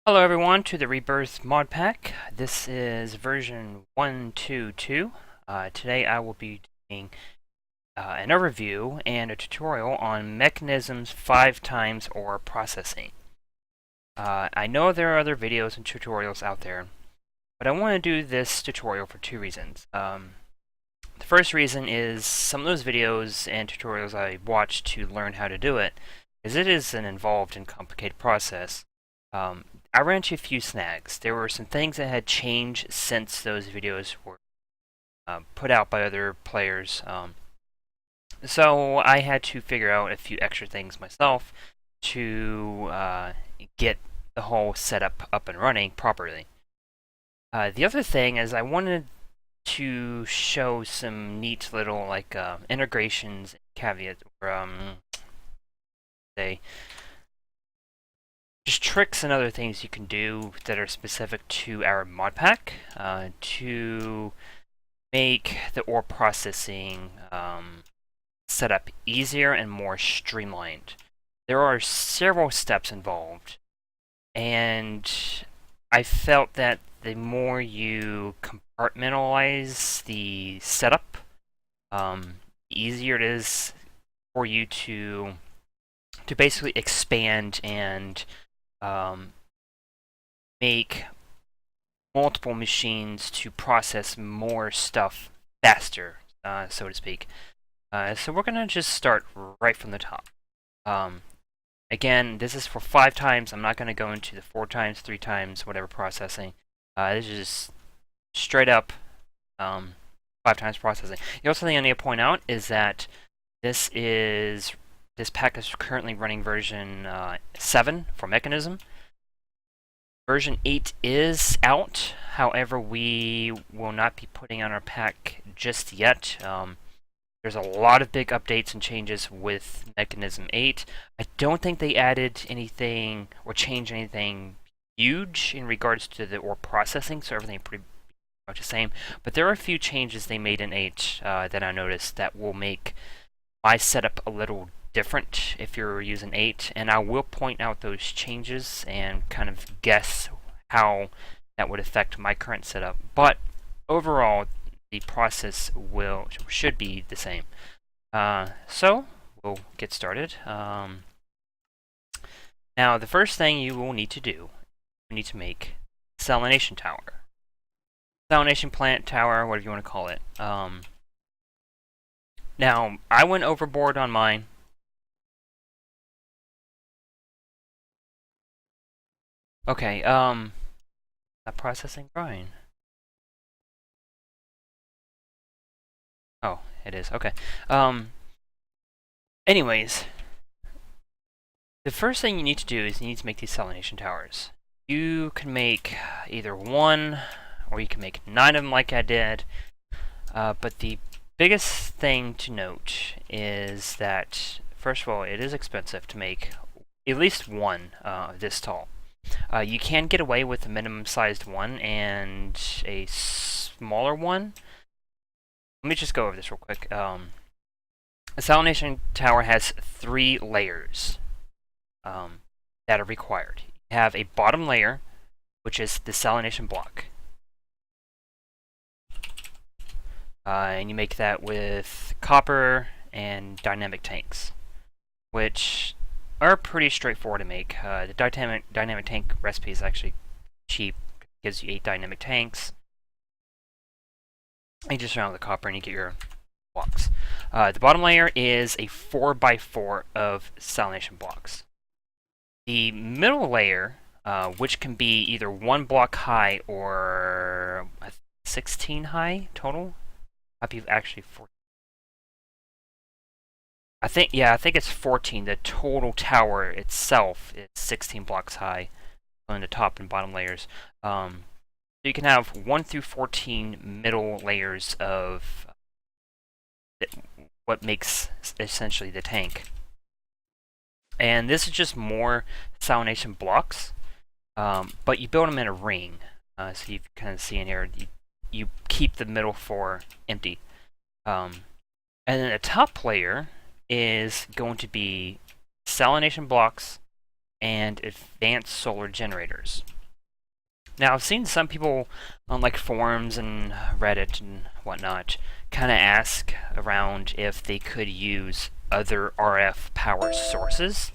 Hello everyone to the Rebirth modpack. This is version 122. Today I will be doing an overview and a tutorial on Mechanism's 5 times OR processing. I know there are other videos and tutorials out there, but I want to do this tutorial for two reasons. The first reason is some of those videos and tutorials I watched to learn how to do it, as it is an involved and complicated process. I ran into a few snags. There were some things that had changed since those videos were put out by other players. So I had to figure out a few extra things myself to get the whole setup up and running properly. The other thing is I wanted to show some neat little integrations and caveats, or say just tricks and other things you can do that are specific to our modpack to make the OR processing setup easier and more streamlined. There are several steps involved, and I felt that the more you compartmentalize the setup, the easier it is for you to basically expand and make multiple machines to process more stuff faster, so to speak. So we're going to just start right from the top. Again, this is for 5 times. I'm not going to go into the 4 times, 3 times, whatever processing. This is just straight up 5 times processing. The other thing I need to point out is that this pack is currently running version 7 for Mekanism. Version 8 is out, however, we will not be putting on our pack just yet. There's a lot of big updates and changes with Mekanism 8. I don't think they added anything or changed anything huge in regards to the OR processing, so everything pretty much the same. But there are a few changes they made in 8 that I noticed that will make my setup a little different if you're using 8, and I will point out those changes and kind of guess how that would affect my current setup. But overall, the process should be the same. So we'll get started. Now, the first thing you will need to do, you need to make Salination Tower, Salination Plant Tower, whatever you want to call it. Now, I went overboard on mine. Okay, not processing Brian. Oh, it is. Okay. Anyways, the first thing you need to do is you need to make these salination towers. You can make either 1, or you can make 9 of them like I did. But the biggest thing to note is that, first of all, it is expensive to make at least 1 this tall. You can get away with a minimum sized one and a smaller one. Let me just go over this real quick. A salination tower has 3 layers that are required. You have a bottom layer, which is the salination block. And you make that with copper and dynamic tanks, which are pretty straightforward to make. The dynamic tank recipe is actually cheap. It gives you 8 dynamic tanks. You just surround with the copper and you get your blocks. The bottom layer is a 4x4 of salination blocks. The middle layer, which can be either 1 block high or 16 high total. I believe actually 14. I think it's 14. The total tower itself is 16 blocks high on the top and bottom layers. So you can have 1 through 14 middle layers of what makes essentially the tank. And this is just more salination blocks, but you build them in a ring. So you kind of see in here, you keep the middle 4 empty. And then the top layer is going to be salination blocks and advanced solar generators. Now, I've seen some people on like forums and Reddit and whatnot kind of ask around if they could use other RF power sources,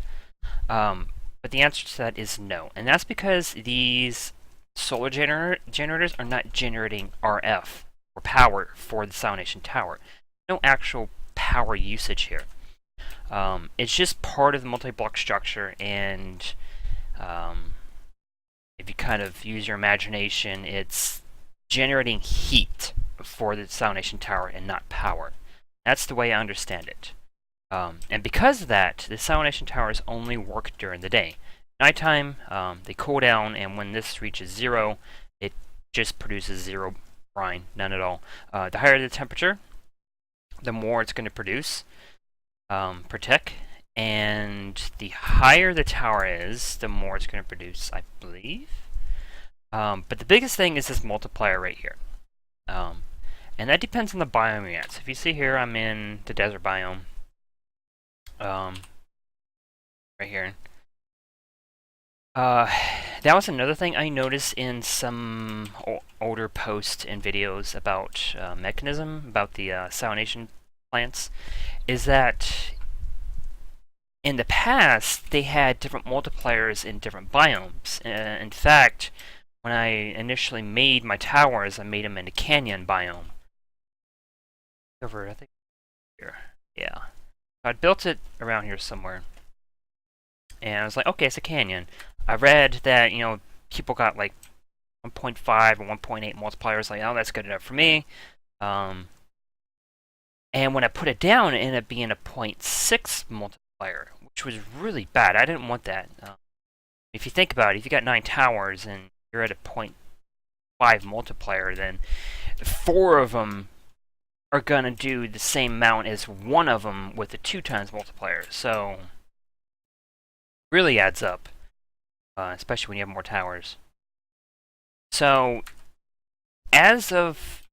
but the answer to that is no, and that's because these solar generators are not generating RF or power for the Salination tower. No actual power usage here. It's just part of the multi-block structure, and if you kind of use your imagination, it's generating heat for the Salination tower and not power. That's the way I understand it. And because of that, the Salination towers only work during the day. Nighttime, they cool down, and when this reaches 0, it just produces 0 brine, none at all. The higher the temperature, the more it's going to produce per tick, and the higher the tower is, the more it's going to produce, I believe. But the biggest thing is this multiplier right here. And that depends on the biome you're at. So if you see here, I'm in the desert biome. Right here. That was another thing I noticed in some older posts and videos about Mekanism, about the Salination plants, is that in the past they had different multipliers in different biomes. In fact, when I initially made my towers, I made them in a canyon biome. Over, I think, here. Yeah. So I built it around here somewhere. And I was like, okay, it's a canyon. I read that, you know, people got like 1.5 or 1.8 multipliers, like, oh, that's good enough for me. And when I put it down, it ended up being a 0.6 multiplier, which was really bad. I didn't want that. If you think about it, if you got 9 towers and you're at a 0.5 multiplier, then 4 of them are going to do the same amount as one of them with a 2 times multiplier. So, really adds up, especially when you have more towers. So, as of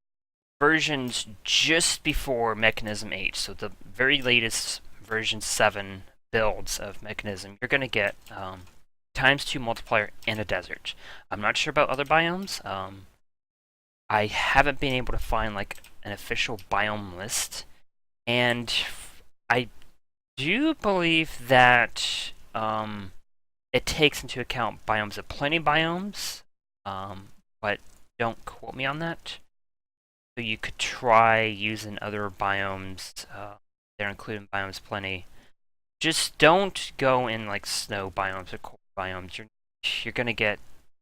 versions just before Mekanism 8, so the very latest version 7 builds of Mekanism, you're going to get ×2 multiplier in a desert. I'm not sure about other biomes. I haven't been able to find like an official biome list, and I do believe that it takes into account biomes of plenty biomes, but don't quote me on that. So you could try using other biomes. They're included in biomes plenty. Just don't go in like snow biomes or cold biomes. You're gonna get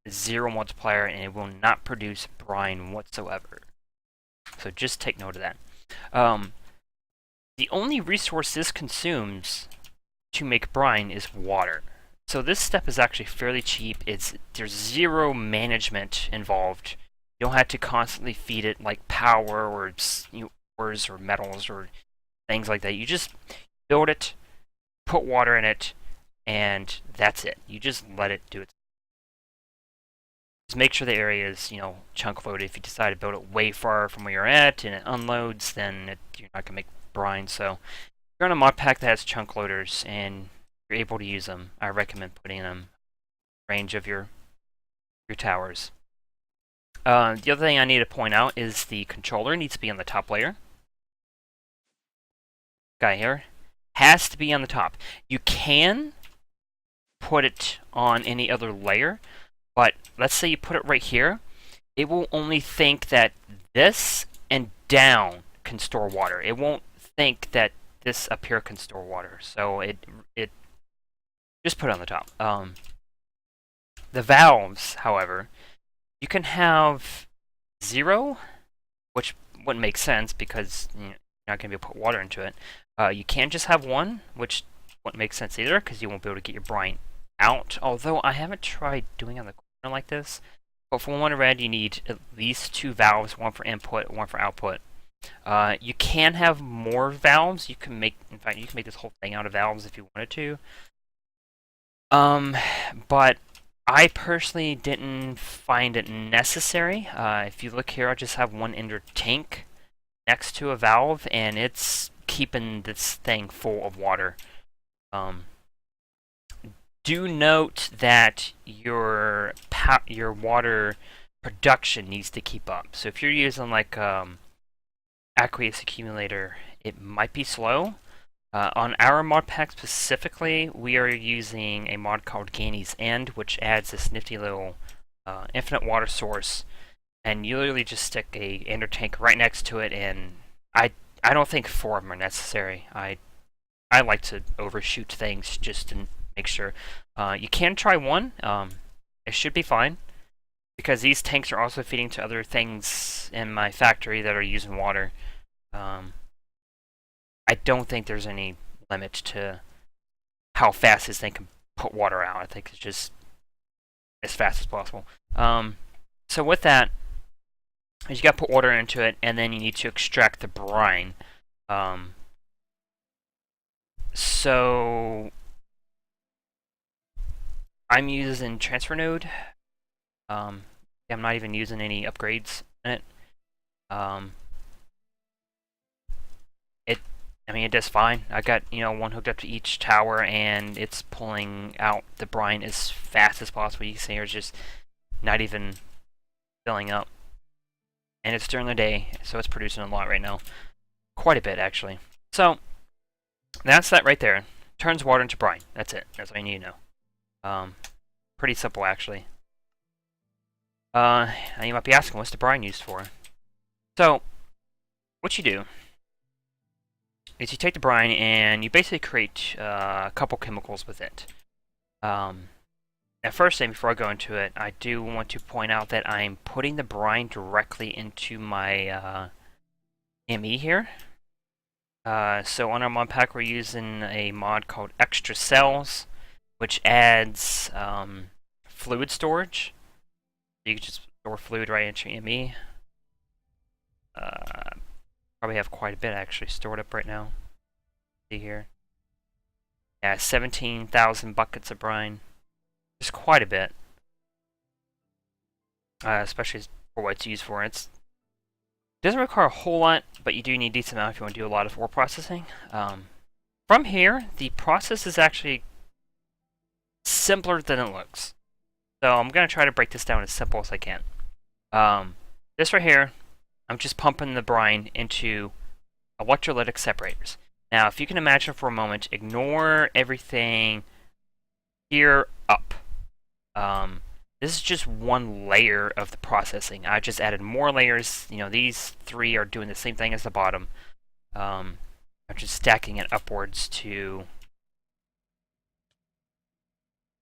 0 multiplier, and it will not produce brine whatsoever. So just take note of that. The only resource this consumes to make brine is water. So this step is actually fairly cheap. There's 0 management involved. You don't have to constantly feed it like power or ores or metals or things like that. You just build it, put water in it, and that's it. You just let it do it. Just make sure the area is, chunk loaded. If you decide to build it way far from where you're at and it unloads, then you're not going to make brine. So if you're on a mod pack that has chunk loaders and you're able to use them, I recommend putting them in range of your towers. The other thing I need to point out is the controller needs to be on the top layer. Guy here has to be on the top. You can put it on any other layer, but let's say you put it right here, it will only think that this and down can store water. It won't think that this up here can store water. So it just put it on the top. The valves, however, you can have 0, which wouldn't make sense because you're not going to be able to put water into it. You can just have 1, which wouldn't make sense either because you won't be able to get your brine out. Although I haven't tried doing it on the corner like this. But for one red, you need at least 2 valves, 1 for input, 1 for output. You can have more valves. In fact, you can make this whole thing out of valves if you wanted to. But I personally didn't find it necessary. If you look here, I just have 1 inner tank next to a valve, and it's keeping this thing full of water. do note that your water production needs to keep up. So if you're using like aqueous accumulator, it might be slow. On our mod pack specifically, we are using a mod called Gainy's End, which adds this nifty little infinite water source, and you literally just stick a ender tank right next to it, and I don't think 4 of them are necessary. I like to overshoot things just to make sure. You can try 1. It should be fine, because these tanks are also feeding to other things in my factory that are using water. I don't think there's any limit to how fast this thing can put water out. I think it's just as fast as possible. So with that, you got to put water into it, and then you need to extract the brine. So I'm using transfer node. I'm not even using any upgrades in it. I mean, it does fine. I got, one hooked up to each tower, and it's pulling out the brine as fast as possible. You can see it's just not even filling up. And it's during the day, so it's producing a lot right now. Quite a bit, actually. So, that's that right there. Turns water into brine. That's it. That's all you need to know. Pretty simple, actually. And you might be asking, what's the brine used for? So, what you do is you take the brine and you basically create a couple chemicals with it. At first, before I go into it, I do want to point out that I'm putting the brine directly into my ME here. So on our mod pack, we're using a mod called Extra Cells, which adds fluid storage. You can just store fluid right into your ME. Probably have quite a bit actually stored up right now. See here. Yeah, 17,000 buckets of brine. Just quite a bit. Especially for what it's used for. It doesn't require a whole lot, but you do need a decent amount if you want to do a lot of ore processing. From here, the process is actually simpler than it looks. So I'm going to try to break this down as simple as I can. This right here, I'm just pumping the brine into electrolytic separators. Now, if you can imagine for a moment, ignore everything here up. This is just one layer of the processing. I just added more layers. These 3 are doing the same thing as the bottom. I'm just stacking it upwards to...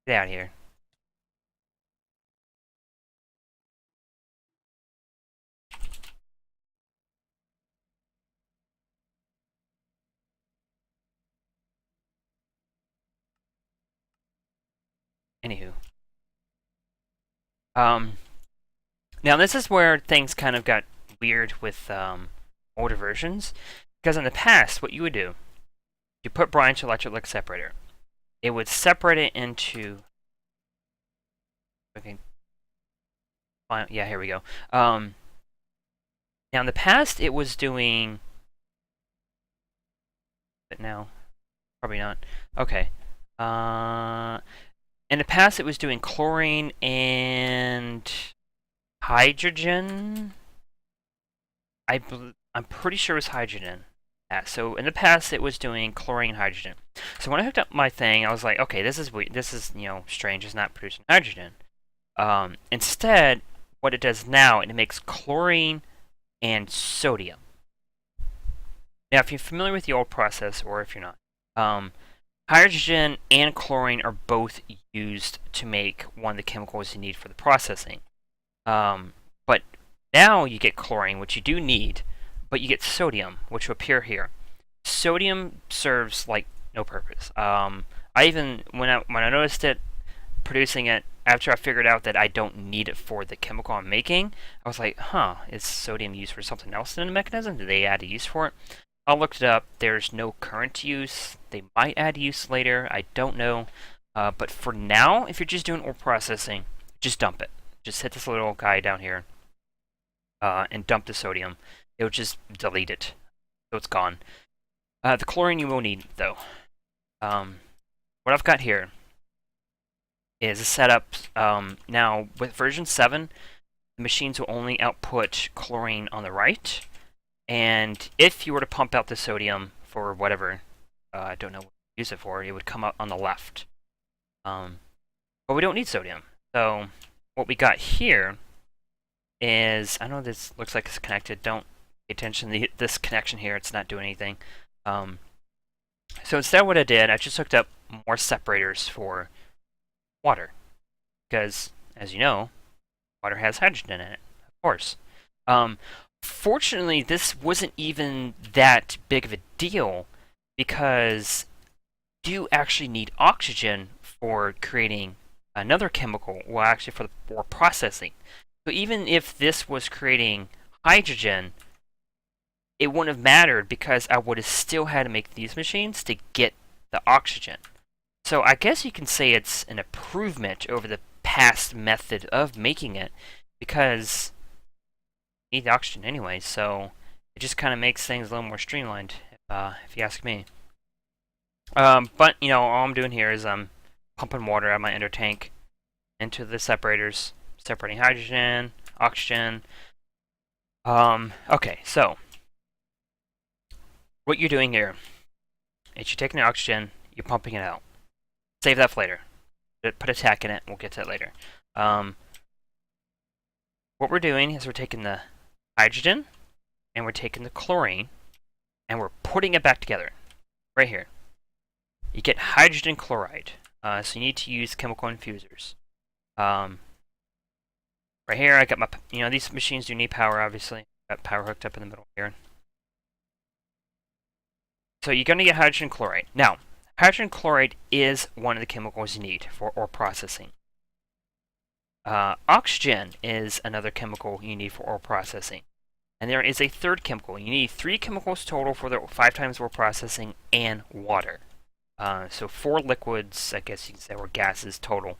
Get out of here. Anywho. Now this is where things kind of got weird with older versions, because in the past, what you would do, you put brine to electrolytic separator. It would separate it into... Okay. Yeah, here we go. Now in the past, it was doing... But now, probably not. Okay. In the past, it was doing chlorine and hydrogen. I'm pretty sure it was hydrogen. Yeah, so in the past, it was doing chlorine and hydrogen. So when I hooked up my thing, I was like, okay, this is weird. This is strange. It's not producing hydrogen. Instead, what it does now, it makes chlorine and sodium. Now, if you're familiar with the old process, or if you're not, hydrogen and chlorine are both used to make one of the chemicals you need for the processing. But now you get chlorine, which you do need, but you get sodium, which will appear here. Sodium serves like no purpose. I even when I noticed it producing it after I figured out that I don't need it for the chemical I'm making, I was like, huh, is sodium used for something else in the mechanism? Did they add a use for it? I looked it up. There's no current use. They might add use later. I don't know. But for now, if you're just doing ore processing, just dump it. Just hit this little guy down here and dump the sodium. It will just delete it. So it's gone. The chlorine you will need, though. What I've got here is a setup. Now, with version 7, the machines will only output chlorine on the right, and if you were to pump out the sodium for whatever, I don't know what to use it for, it would come out on the left. But we don't need sodium. So what we got here is, I know this looks like it's connected, don't pay attention to this connection here, it's not doing anything. So instead what I did, I just hooked up more separators for water. Because, as you know, water has hydrogen in it, of course. Fortunately, this wasn't even that big of a deal because you actually need oxygen for creating another chemical, well, actually for processing. So even if this was creating hydrogen, it wouldn't have mattered because I would have still had to make these machines to get the oxygen. So I guess you can say it's an improvement over the past method of making it because you need the oxygen anyway, so it just kind of makes things a little more streamlined, if you ask me. But, you know, all I'm doing here is I'm pumping water out of my ender tank into the separators, separating hydrogen, oxygen. Okay, so what you're doing here is you're taking the oxygen, you're pumping it out. Save that for later. Put a tack in it, we'll get to that later. What we're doing is we're taking the hydrogen, and we're taking the chlorine, and we're putting it back together, right here. You get hydrogen chloride, so you need to use chemical infusers. Right here, I got my, you know, these machines do need power, obviously. Got power hooked up in the middle here. So you're going to get hydrogen chloride. Now, hydrogen chloride is one of the chemicals you need for ore processing. Oxygen is another chemical you need for ore processing. And there is a third chemical. You need 3 chemicals total for the 5 times ore processing and water. So 4 liquids, I guess you can say, or gases total,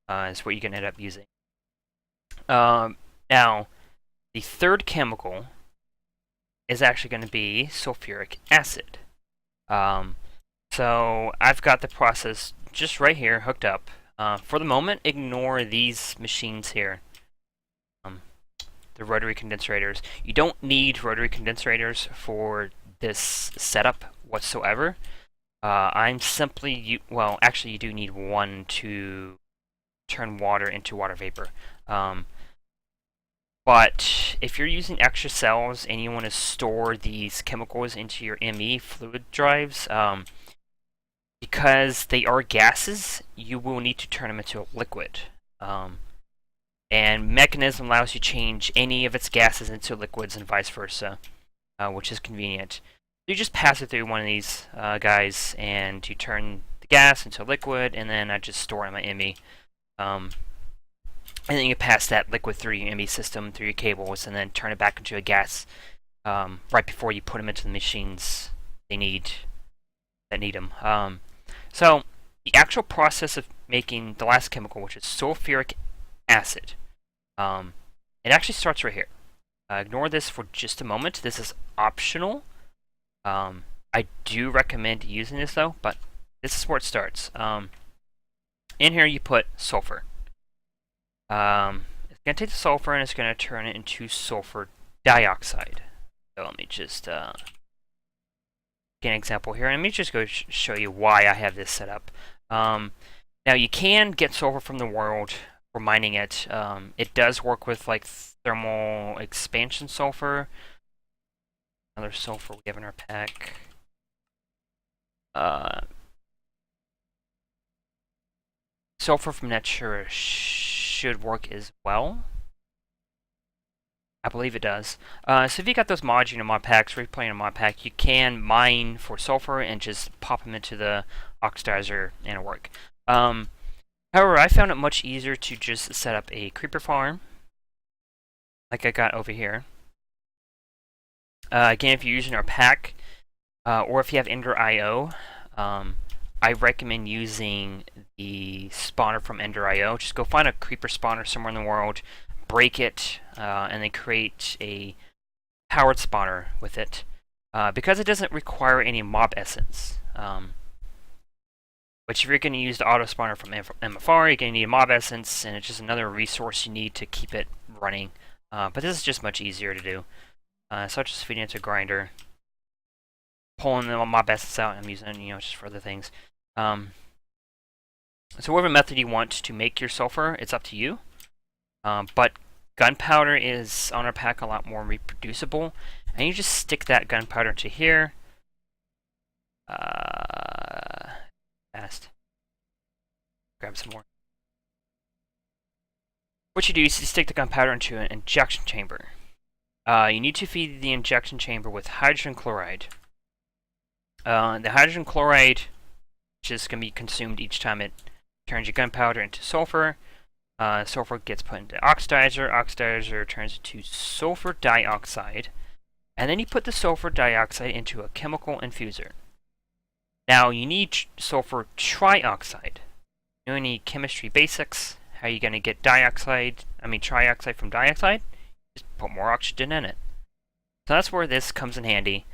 is what you can end up using. Now, the third chemical is actually going to be sulfuric acid. So I've got the process just right here hooked up. For the moment, ignore these machines here. The rotary condensators. You don't need rotary condensators for this setup whatsoever. I'm simply, well, actually you do need one to turn water into water vapor. But if you're using extra cells and you want to store these chemicals into your ME fluid drives, because they are gases, you will need to turn them into a liquid. And Mekanism allows you to change any of its gases into liquids and vice versa, which is convenient. You just pass it through one of these guys, and you turn the gas into a liquid, and then I just store it in my ME. And then you pass that liquid through your ME system, through your cables, and then turn it back into a gas right before you put them into the machines that need them. So the actual process of making the last chemical, which is sulfuric acid, it actually starts right here. Ignore this for just a moment. This is optional. I do recommend using this though, but this is where it starts. In here you put sulfur. It's going to take the sulfur and it's going to turn it into sulfur dioxide. So let me just get an example here. Let me just go show you why I have this set up. Now you can get sulfur from the world for mining it. It does work with like thermal expansion sulfur. Another sulfur we have in our pack. Sulfur from nature should work as well. I believe it does. So if you got those mods in your mod packs, or you're playing a mod pack, you can mine for sulfur and just pop them into the oxidizer and it'll work. However, I found it much easier to just set up a creeper farm, like I got over here. Again, if you're using our pack, or if you have Ender IO, I recommend using the spawner from Ender IO. Just go find a creeper spawner somewhere in the world, break it, and then create a powered spawner with it. Because it doesn't require any mob essence. Which if you're going to use the auto spawner from MFR, you're going to need a mob essence, and it's just another resource you need to keep it running. But this is just much easier to do. So I'm just feeding it to a grinder, pulling the mob essence out. I'm using it, just for other things. So whatever method you want to make your sulfur, it's up to you. But gunpowder is on our pack a lot more reproducible, and you just stick that gunpowder into here. Fast. Grab some more. What you do is you stick the gunpowder into an injection chamber. You need to feed the injection chamber with hydrogen chloride. The hydrogen chloride is just going to be consumed each time it turns your gunpowder into sulfur. Sulfur gets put into oxidizer. Oxidizer turns into sulfur dioxide. And then you put the sulfur dioxide into a chemical infuser. Now, you need sulfur trioxide. You need chemistry basics. How are you going to get trioxide from dioxide? Just put more oxygen in it. So that's where this comes in handy.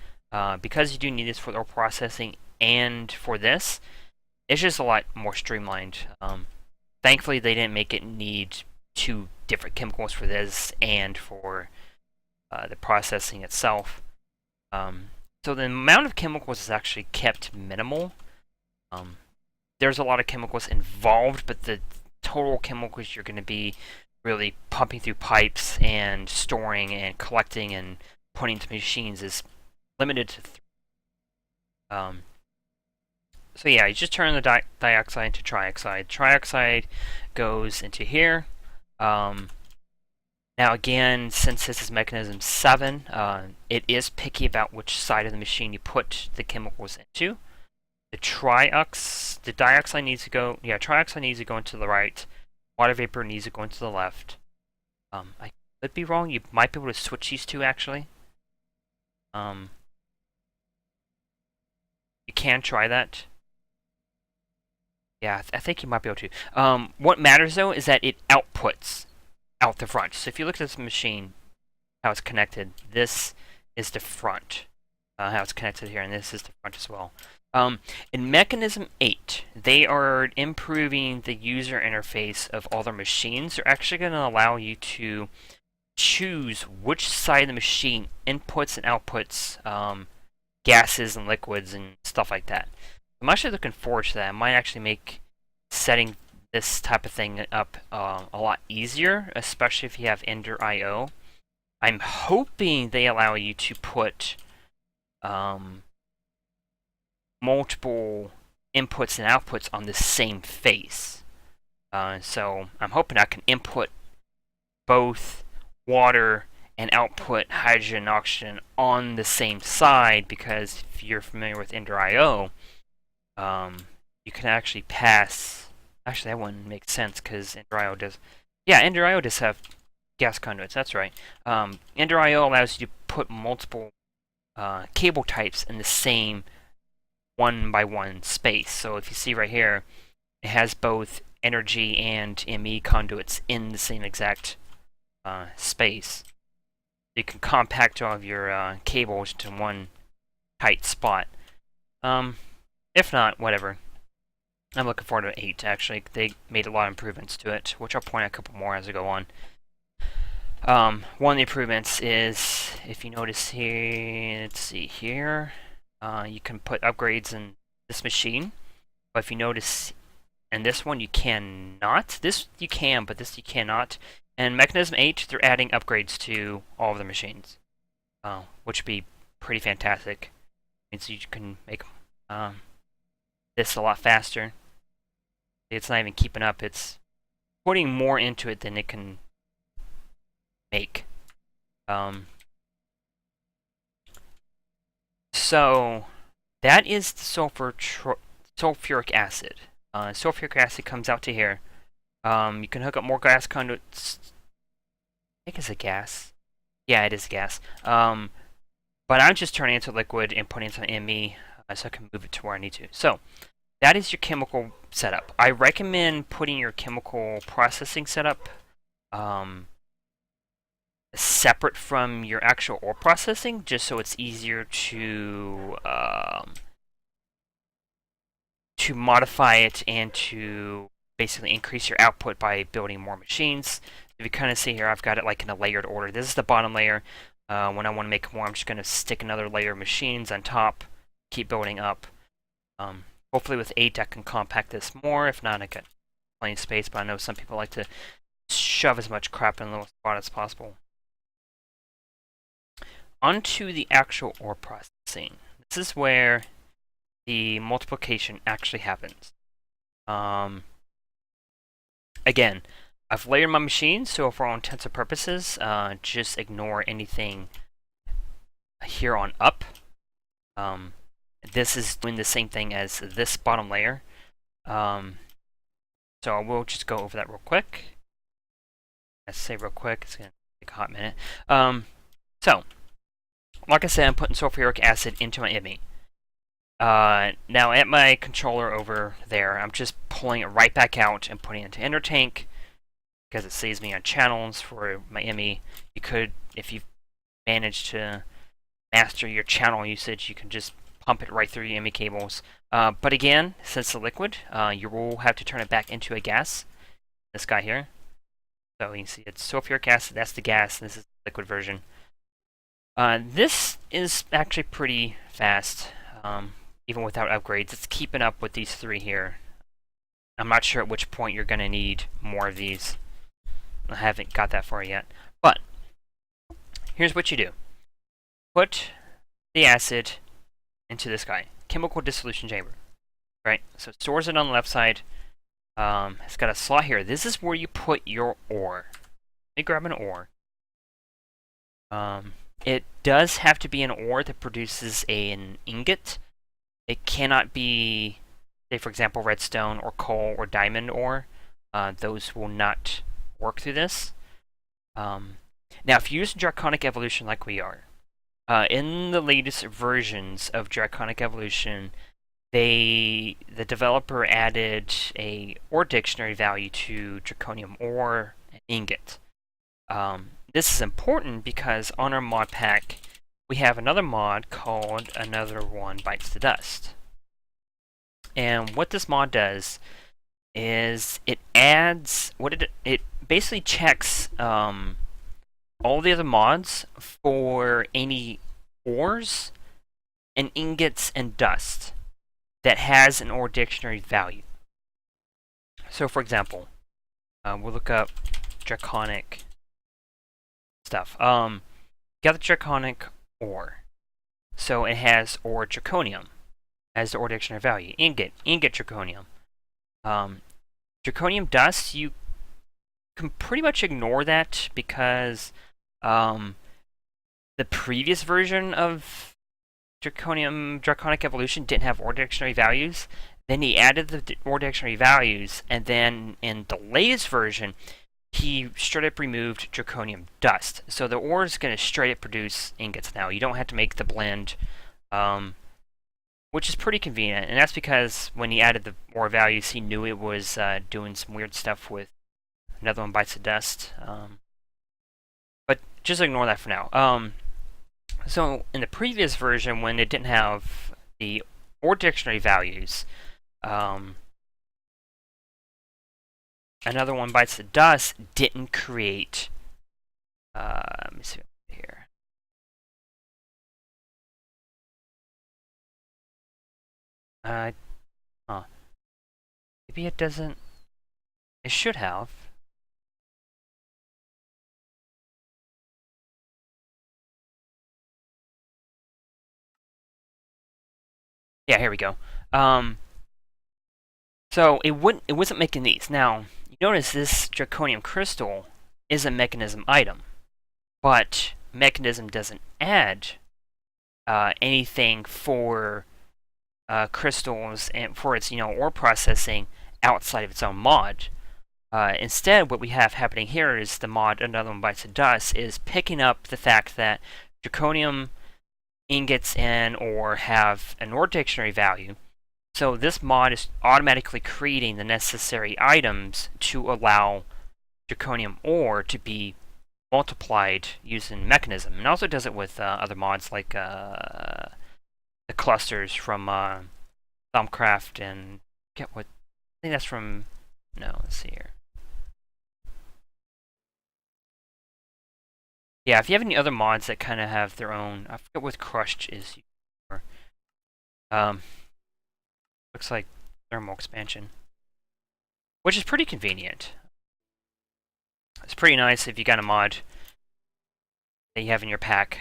Because you do need this for ore processing and for this, it's just a lot more streamlined. Thankfully, they didn't make it need 2 different chemicals for this and for the processing itself. So the amount of chemicals is actually kept minimal. There's a lot of chemicals involved, but the total chemicals you're going to be really pumping through pipes and storing and collecting and putting into machines is limited to 3. So yeah, you just turn the dioxide into trioxide. Trioxide goes into here. Now again, since this is Mekanism 7, it is picky about which side of the machine you put the chemicals into. The dioxide needs to go, trioxide needs to go into the right. Water vapor needs to go into the left. I could be wrong, you might be able to switch these two actually. You can try that. Yeah, I think you might be able to. What matters though is that it outputs out the front. So if you look at this machine, how it's connected, this is the front. How it's connected here, and this is the front as well. In Mekanism 8, they are improving the user interface of all their machines. They're actually going to allow you to choose which side of the machine inputs and outputs gases and liquids and stuff like that. I'm actually looking forward to that. I might actually make setting this type of thing up a lot easier, especially if you have Ender IO. I'm hoping they allow you to put multiple inputs and outputs on the same face. So I'm hoping I can input both water and output hydrogen and oxygen on the same side, because if you're familiar with Ender IO, you can actually pass. Actually, that wouldn't make sense because Ender IO does. Yeah, Ender IO does have gas conduits. That's right. Ender IO allows you to put multiple cable types in the same 1x1 space. So if you see right here, it has both energy and ME conduits in the same exact space. You can compact all of your cables to one tight spot. If not, whatever. I'm looking forward to 8, actually. They made a lot of improvements to it, which I'll point out a couple more as I go on. One of the improvements is, if you notice here, let's see here, you can put upgrades in this machine, but if you notice in this one, you cannot. This you can, but this you cannot. And Mekanism 8, they're adding upgrades to all of the machines, which would be pretty fantastic. It means you can make this a lot faster. It's not even keeping up. It's putting more into it than it can make. So that is the sulfuric acid. Sulfuric acid comes out to here. You can hook up more gas conduits. I think it's a gas. Yeah, it is gas. But I'm just turning it into liquid and putting it into ME so I can move it to where I need to. So that is your chemical setup. I recommend putting your chemical processing setup separate from your actual ore processing, just so it's easier to to modify it and to basically increase your output by building more machines. If you kind of see here, I've got it like in a layered order. This is the bottom layer. When I want to make more, I'm just going to stick another layer of machines on top, keep building up. Hopefully with 8 I can compact this more. If not, I got plenty of space, but I know some people like to shove as much crap in a little spot as possible. Onto the actual ore processing. This is where the multiplication actually happens. Again, I've layered my machine, so for all intents and purposes, just ignore anything here on up. This is doing the same thing as this bottom layer. So I will just go over that real quick. I say real quick, it's going to take a hot minute. So, like I said, I'm putting sulfuric acid into my IMI. Now at my controller over there, I'm just pulling it right back out and putting it into intertank because it saves me on channels for my IMI. You could, if you've managed to master your channel usage, you can just pump it right through your IMI cables. But again, since it's a liquid, you will have to turn it back into a gas. This guy here. So you can see it's sulfuric acid, that's the gas, and this is the liquid version. This is actually pretty fast, even without upgrades. It's keeping up with these three here. I'm not sure at which point you're going to need more of these. I haven't got that far yet. But, here's what you do. Put the acid into this guy. Chemical dissolution chamber. Right? So it stores it on the left side. It's got a slot here. This is where you put your ore. Let me grab an ore. It does have to be an ore that produces an ingot. It cannot be, say for example, redstone or coal or diamond ore. Those will not work through this. Now, if you use Draconic Evolution like we are, in the latest versions of Draconic Evolution, the developer added a ore dictionary value to draconium ore and ingot. This is important because on our mod pack, we have another mod called Another One Bites the Dust. And what this mod does is it adds, it basically checks all the other mods for any ores and ingots and dust that has an ore dictionary value. So for example, we'll look up draconic stuff. Got the draconic ore. So it has ore draconium as the ore dictionary value. Ingot draconium. Draconium dust, you can pretty much ignore that because the previous version of Draconic Evolution didn't have ore dictionary values. Then he added the ore dictionary values, and then in the latest version, he straight up removed draconium dust. So the ore is going to straight up produce ingots now. You don't have to make the blend, which is pretty convenient. And that's because when he added the ore values, he knew it was doing some weird stuff with Another One Bites the Dust. But just ignore that for now. So in the previous version, when it didn't have the ore dictionary values, Another One Bites the Dust didn't create. Let me see here. Maybe it doesn't. It should have. Yeah, here we go. So it wasn't making these. Now, you notice this draconium crystal is a Mekanism item, but Mekanism doesn't add anything for crystals and for its ore processing outside of its own mod. Instead, what we have happening here is the mod Another One Bites the Dust is picking up the fact that draconium ingots and ore have an ore dictionary value. So this mod is automatically creating the necessary items to allow draconium ore to be multiplied using Mekanism. And also does it with other mods like the clusters from Thumbcraft and Get what? I think that's from. No, let's see here. Yeah, if you have any other mods that kind of have their own, I forget what crushed is. Um, looks like thermal expansion, which is pretty convenient. It's pretty nice if you got a mod that you have in your pack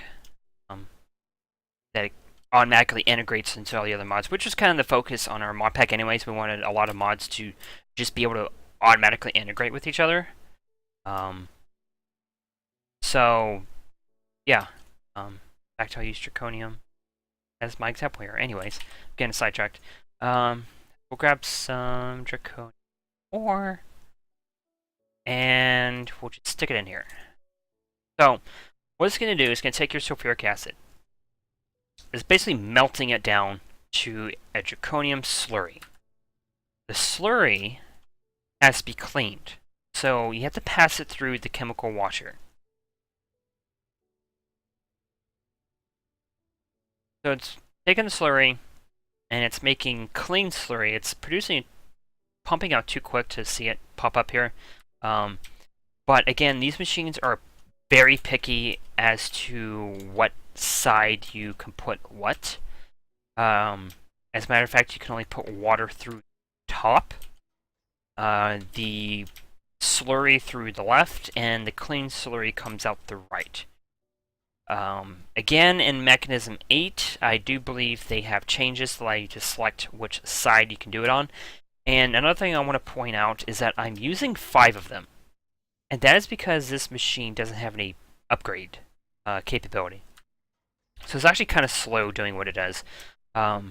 that automatically integrates into all the other mods, which was kind of the focus on our mod pack anyways. We wanted a lot of mods to just be able to automatically integrate with each other. So, yeah. Back to how I use Draconium as my example here. Anyways, getting sidetracked. We'll grab some Draconium ore, and we'll just stick it in here. So, what it's going to do is going to take your sulfuric acid. It's basically melting it down to a Draconium slurry. The slurry has to be cleaned, so you have to pass it through the chemical washer. So it's taking the slurry, and it's making clean slurry. It's pumping out too quick to see it pop up here. But again, these machines are very picky as to what side you can put what. As a matter of fact, you can only put water through the top, the slurry through the left, and the clean slurry comes out the right. Again, in Mekanism 8, I do believe they have changes that allow you to select which side you can do it on. And another thing I want to point out is that I'm using 5 of them. And that is because this machine doesn't have any upgrade capability. So it's actually kind of slow doing what it does. So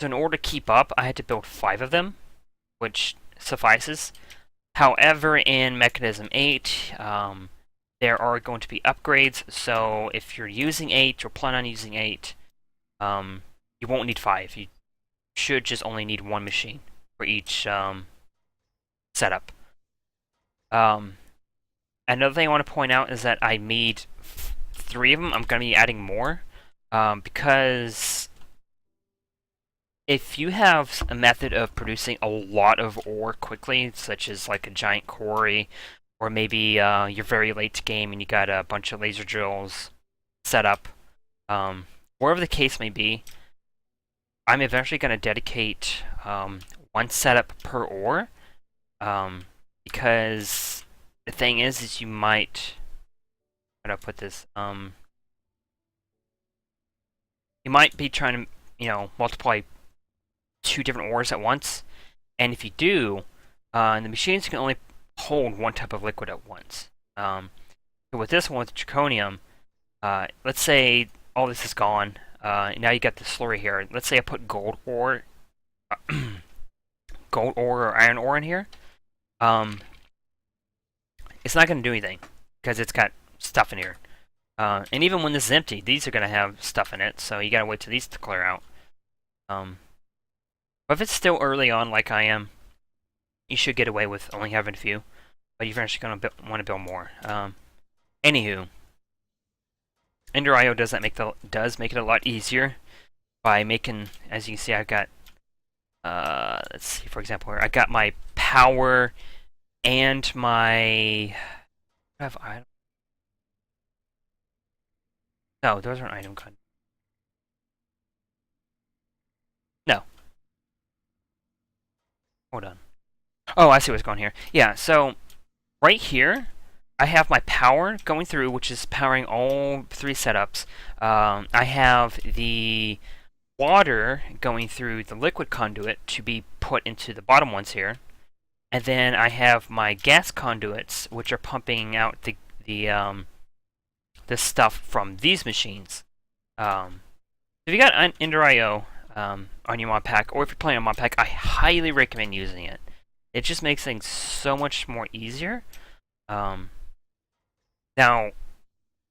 in order to keep up, I had to build 5 of them, which suffices. However, in Mekanism 8, there are going to be upgrades, so if you're using 8 or plan on using 8, you won't need 5. You should just only need 1 machine for each setup. Another thing I want to point out is that I made 3 of them. I'm going to be adding more because if you have a method of producing a lot of ore quickly, such as like a giant quarry, or maybe you're very late to game and you got a bunch of laser drills set up, wherever the case may be, I'm eventually going to dedicate 1 setup per ore, because the thing is you might, how do I put this, you might be trying to, multiply 2 different ores at once, and if you do, the machines can only hold 1 type of liquid at once. So with this one, with Draconium, let's say all this is gone, now you got the slurry here. Let's say I put gold ore or iron ore in here. It's not going to do anything because it's got stuff in here. And even when this is empty, these are going to have stuff in it, so you got to wait till these to clear out. But if it's still early on like I am, you should get away with only having a few, but you're actually going to want to build more. Anywho, Ender.io does make it a lot easier by making, as you can see, I've got, let's see, for example, here, I got my power and my, no, those aren't item con. No. Hold on. Oh, I see what's going here. Yeah, so right here, I have my power going through, which is powering all 3 setups. I have the water going through the liquid conduit to be put into the bottom ones here. And then I have my gas conduits, which are pumping out the stuff from these machines. If you got an Ender.io on your mod pack, or if you're playing on mod pack, I highly recommend using it. It just makes things so much more easier. Now,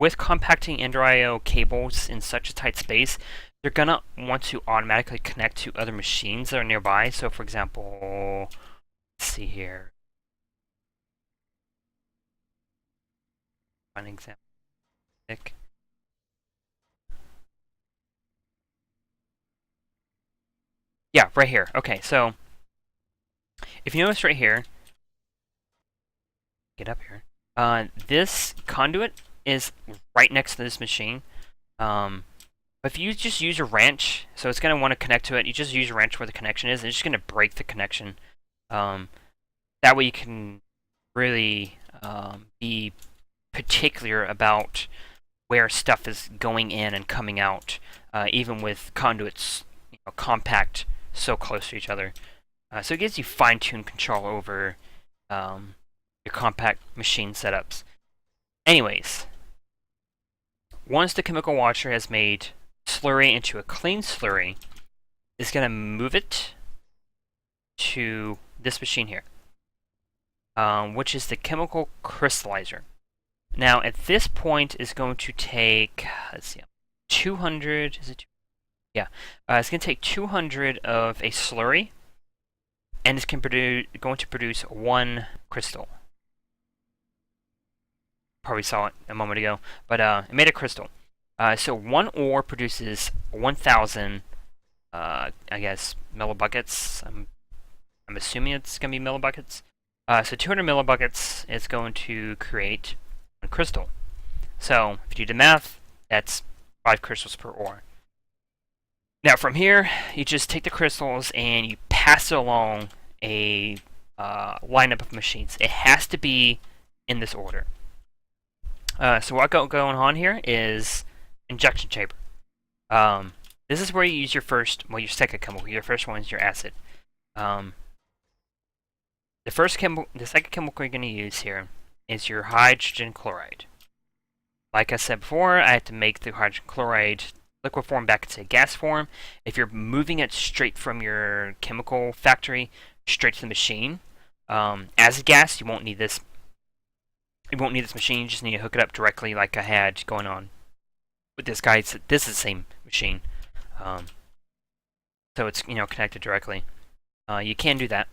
with compacting Ender.io cables in such a tight space, they're gonna want to automatically connect to other machines that are nearby. So, for example, let's see here. One example. Yeah, right here. Okay, so if you notice right here, get up here. This conduit is right next to this machine. But if you just use a wrench, so it's going to want to connect to it, you just use a wrench where the connection is, and it's just going to break the connection. That way you can really be particular about where stuff is going in and coming out, even with conduits compact so close to each other. So it gives you fine-tuned control over your compact machine setups. Anyways, once the chemical washer has made slurry into a clean slurry, it's going to move it to this machine here, which is the chemical crystallizer. Now, at this point, it's going to take, let's see, 200, is it? Yeah, it's going to take 200 of a slurry, and it's going to produce 1 crystal. Probably saw it a moment ago, but it made a crystal. So 1 ore produces 1,000, I guess, millibuckets. I'm assuming it's going to be millibuckets. So 200 millibuckets is going to create 1 crystal. So if you do the math, that's 5 crystals per ore. Now from here, you just take the crystals and you pass it along a lineup of machines. It has to be in this order. So what going on here is injection chamber. This is where you use your second chemical. Your first one is your acid. The second chemical you're going to use here is your hydrogen chloride. Like I said before, I had to make the hydrogen chloride liquid form back into gas form. If you're moving it straight from your chemical factory straight to the machine, as a gas, you won't need this. You won't need this machine. You just need to hook it up directly, like I had going on with this guy. This is the same machine, so it's connected directly. You can do that.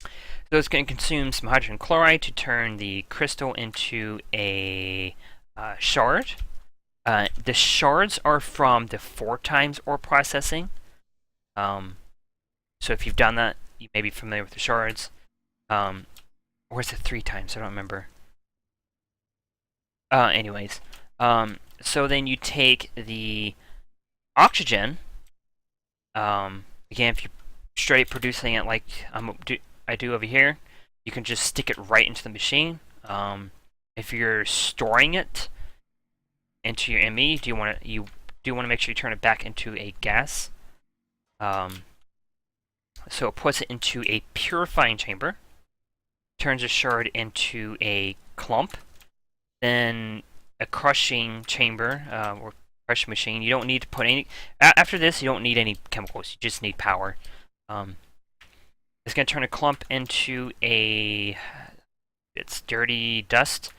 So it's going to consume some hydrogen chloride to turn the crystal into a shard. The shards are from the 4 times ore processing. So if you've done that, you may be familiar with the shards. Or is it 3 times? I don't remember. Anyways, so then you take the oxygen. Again, if you're straight producing it like I do over here, you can just stick it right into the machine. If you're storing it into your ME, you do want to make sure you turn it back into a gas. So it puts it into a purifying chamber, turns a shard into a clump, then a crushing chamber or crushing machine. You don't need to put any. After this, you don't need any chemicals. You just need power. It's going to turn a clump into it's dirty dust.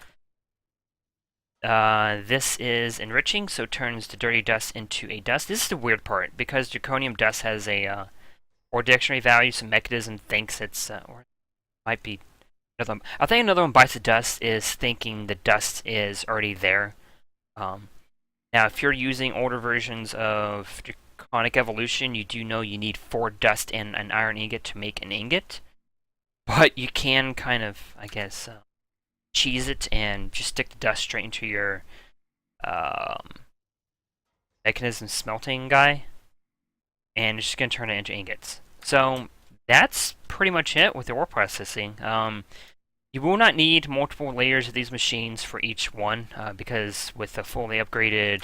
This is enriching, so it turns the dirty dust into a dust. This is the weird part, because zirconium dust has a ore dictionary value, so Mekanism thinks it's, or might be another one. I think another one bites the dust is thinking the dust is already there. Now, if you're using older versions of Draconic Evolution, you do know you need 4 dust and an iron ingot to make an ingot. But you can kind of, I guess, cheese it and just stick the dust straight into your Mekanism smelting guy, and it's just going to turn it into ingots. So that's pretty much it with the ore processing. You will not need multiple layers of these machines for each one, because with a fully upgraded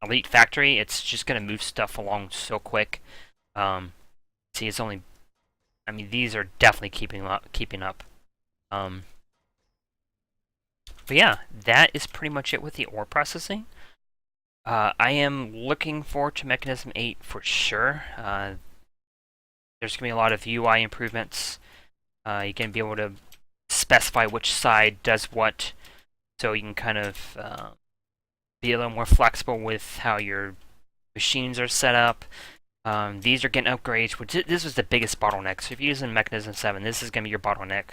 Elite Factory, it's just going to move stuff along so quick. See, it's only, I mean, these are definitely keeping up. But yeah, that is pretty much it with the ore processing. I am looking forward to Mekanism 8 for sure. There's going to be a lot of UI improvements. You're going to be able to specify which side does what, so you can kind of be a little more flexible with how your machines are set up. These are getting upgrades, which this was the biggest bottleneck. So if you're using Mekanism 7, this is going to be your bottleneck.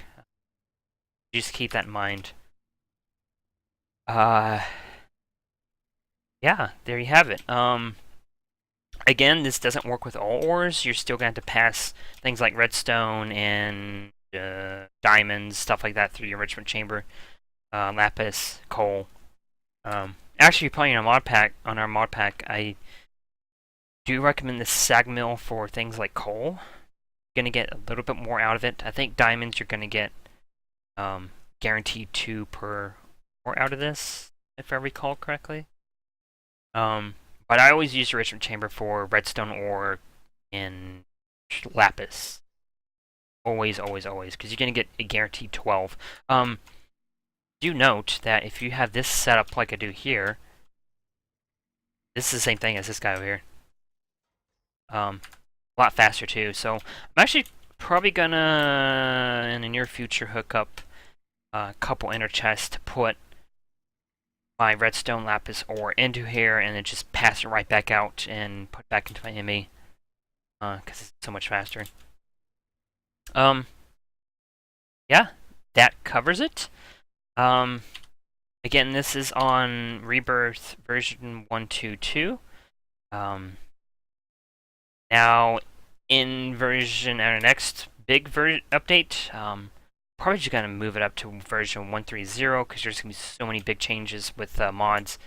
Just keep that in mind. Yeah, there you have it. I Again, this doesn't work with all ores. You're still going to have to pass things like redstone and diamonds, stuff like that through your enrichment chamber. Lapis, coal. Actually, if you're playing on our mod pack, I do recommend the sag mill for things like coal. You're going to get a little bit more out of it. I think diamonds you're going to get guaranteed 2 per ore out of this, if I recall correctly. But I always use the enrichment chamber for redstone ore and lapis. Always, always, always, because you're going to get a guaranteed 12. Do note that if you have this set up like I do here, this is the same thing as this guy over here. A lot faster too. So I'm actually probably gonna, in the near future, hook up a couple inner chests to put my redstone lapis ore into here and then just pass it right back out and put back into my ME. Because it's so much faster. Yeah, that covers it. Again, this is on Rebirth version 1.2.2. Now, in our next big update, probably just gonna move it up to version 1.3.0 because there's gonna be so many big changes with mods.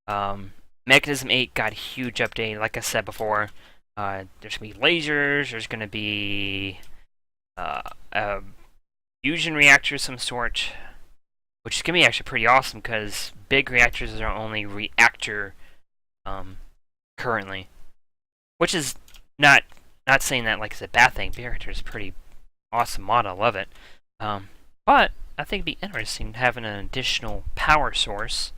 Mekanism 8 got a huge update, like I said before. There's gonna be lasers. There's gonna be a fusion reactor of some sort, which is gonna be actually pretty awesome because big reactors are only reactor currently, which is not saying that like it's a bad thing. Big reactor is a pretty awesome mod. I love it. But I think it'd be interesting having an additional power source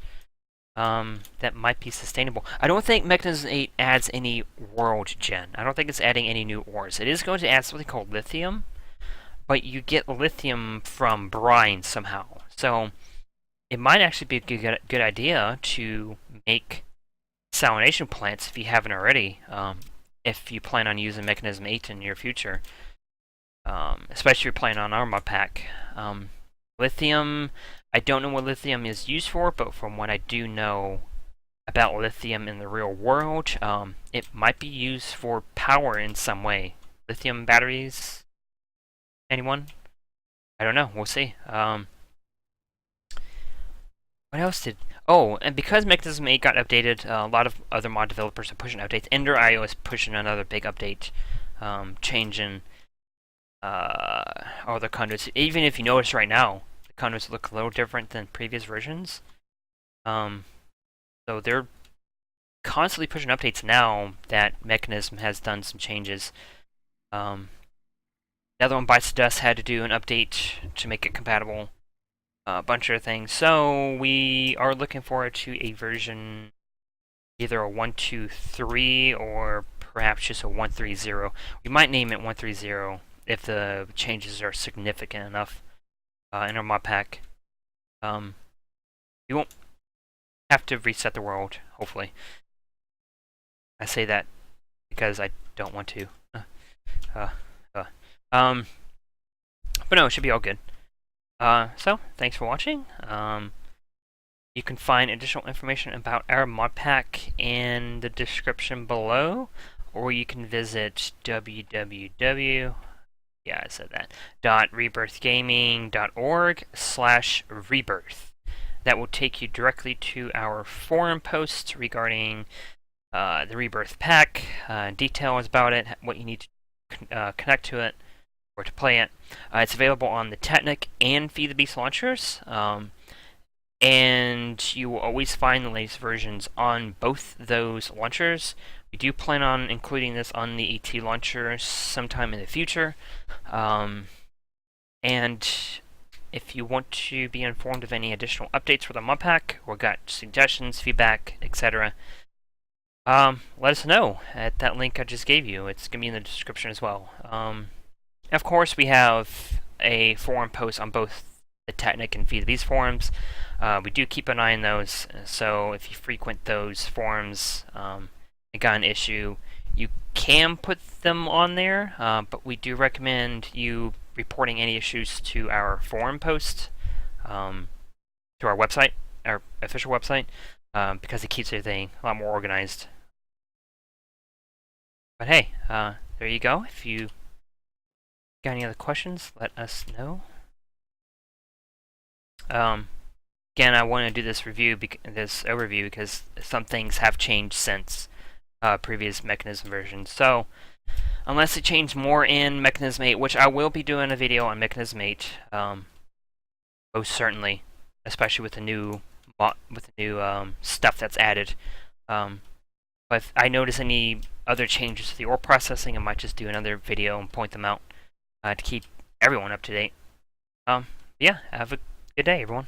that might be sustainable. I don't think Mekanism 8 adds any world gen. I don't think it's adding any new ores. It is going to add something called lithium, but you get lithium from brine somehow. So it might actually be a good idea to make salination plants if you haven't already, if you plan on using Mekanism 8 in your future. Especially if you're playing on our mod pack. Lithium, I don't know what lithium is used for, but from what I do know about lithium in the real world, it might be used for power in some way. Lithium batteries? Anyone? I don't know. We'll see. What else did... Oh, and because Mekanism 8 got updated, a lot of other mod developers are pushing updates. Ender.io is pushing another big update, changing all the conduits. Even if you notice right now, the conduits look a little different than previous versions. So they're constantly pushing updates now that Mekanism has done some changes. The other one, Bites the Dust, had to do an update to make it compatible. A bunch of things. So we are looking forward to a version, either a 1.2.3 or perhaps just a 1.3.0. We might name it 1.3.0 if the changes are significant enough in our mod pack. You won't have to reset the world, hopefully. I say that because I don't want to. But no, it should be all good. So, thanks for watching. You can find additional information about our mod pack in the description below, or you can visit www.rebirthgaming.org/rebirth. That will take you directly to our forum post regarding the Rebirth pack, details about it, what you need to connect to it, or to play it. It's available on the Technic and Feed the Beast launchers, and you will always find the latest versions on both those launchers. We do plan on including this on the ET launcher sometime in the future. And if you want to be informed of any additional updates for the mod pack, or got suggestions, feedback, etc., let us know at that link I just gave you. It's going to be in the description as well. Of course, we have a forum post on both the Technic and Feed the Beast forums. We do keep an eye on those, so if you frequent those forums and got an issue, you can put them on there, but we do recommend you reporting any issues to our forum post, to our website, our official website, because it keeps everything a lot more organized. But hey, there you go. If you got any other questions, let us know. Again, I want to do this this overview because some things have changed since previous Mechanism versions. So, unless it changed more in Mechanism 8, which I will be doing a video on Mechanism 8, most certainly, especially with the new stuff that's added. But if I notice any other changes to the ore processing, I might just do another video and point them out to keep everyone up to date. Yeah, have a good day, everyone.